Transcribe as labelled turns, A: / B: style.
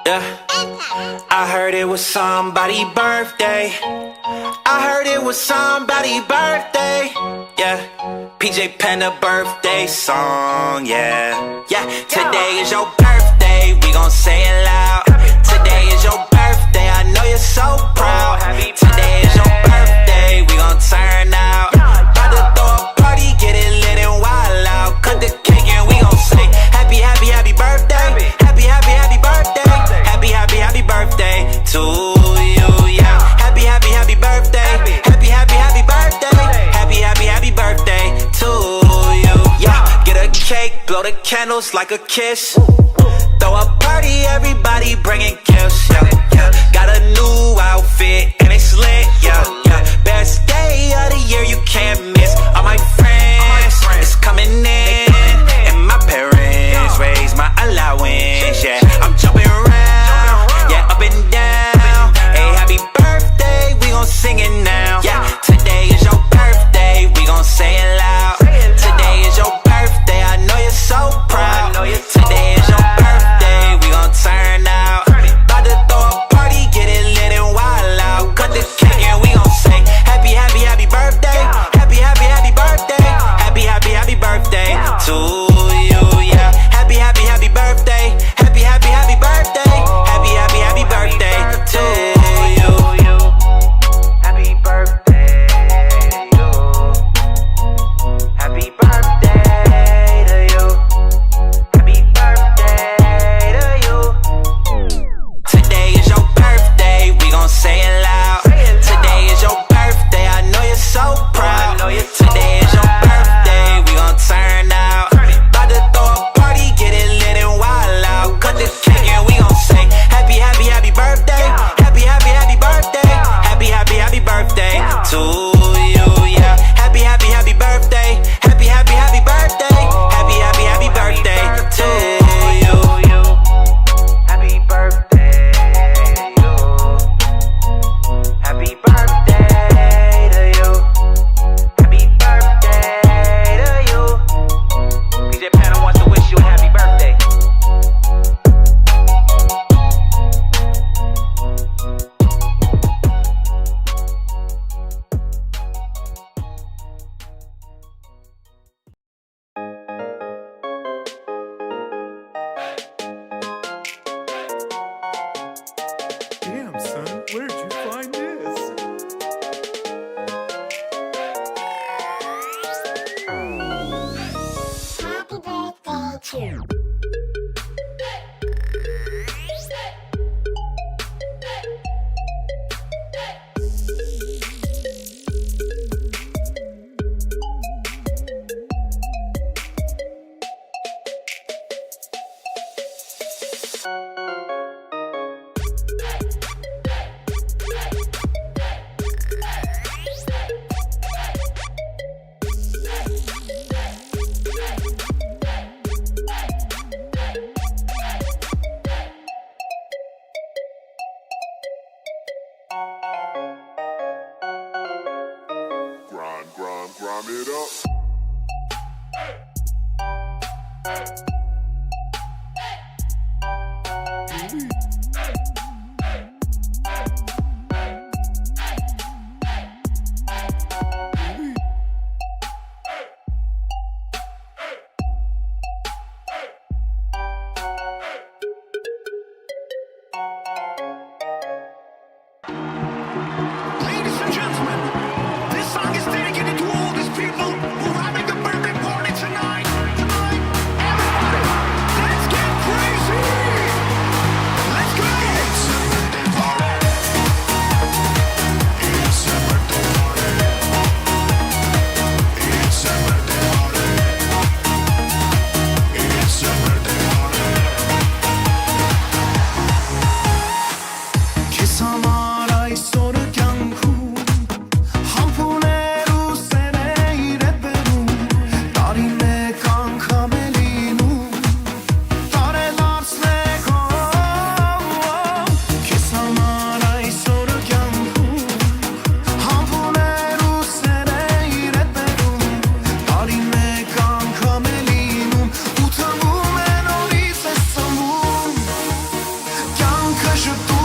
A: Yeah. I heard it was somebody's birthday. I heard it was somebody's birthday. Yeah. PJ Panda birthday song. Yeah. Yeah. Today is your birthday. We gon' say it loud. Today is your birthday. I know you're so proud. Today is your birthday. We gon' turn out. About to throw a party, get it lit and wild out. Cut the cake and we gon' say happy, happy, happy birthday. Happy, happy, happy birthday. Happy, happy, happy birthday to you. Yeah. Happy, happy, happy birthday. Happy, happy, happy birthday. Happy, happy, happy birthday to you. Yeah. Get a cake, blow the candles like a kiss. Throw a party, everybody bringing gifts. Yeah. Yeah. Got a new outfit and it's lit. Yeah. Yeah. Best day of the year you can't miss. All my friends is coming in, and my parents raised my allowance. Yeah. I'm jumping around, yeah, up and down. Hey, happy birthday, we gon' sing it now. Yeah. Today is your birthday, we gon' say it loud. Today is your birthday, I know you're so proud. Today is your birthday, we gon' turn out. About to throw a party, get it lit and wild out. Cut the cake and we gon' say happy, happy, happy birthday. Happy, happy, happy birthday. Happy, happy, happy birthday to you, yeah. Happy, happy, happy birthday. Happy, happy, happy birthday. Happy, happy, happy birthday to you. Happy birthday to you. Happy birthday to you. Happy birthday to you. Today is your birthday, we gon' say it loud. Today is your birthday, I know you're so proud. Today is your birthday, we gon' turn out. About to throw a party, get it lit and wild out. Cut the cake and we gon' say happy, happy, happy birthday. Happy, happy, happy birthday. Happy, happy, happy birthday to you, yeah. Happy, happy, happy birthday. Happy, happy, happy birthday. Happy, happy, happy birthday to you. Happy birthday to you. Happy birthday to you. Happy birthday to you. PJ Panda wants to wish you a happy birthday.
B: Damn, son, where'd you find this?
C: Happy birthday to you.
D: Grind it up.
E: Ladies and gentlemen, this song is dedicated to all these people who are having a birthday party tonight. Everybody, let's get crazy! Let's je dois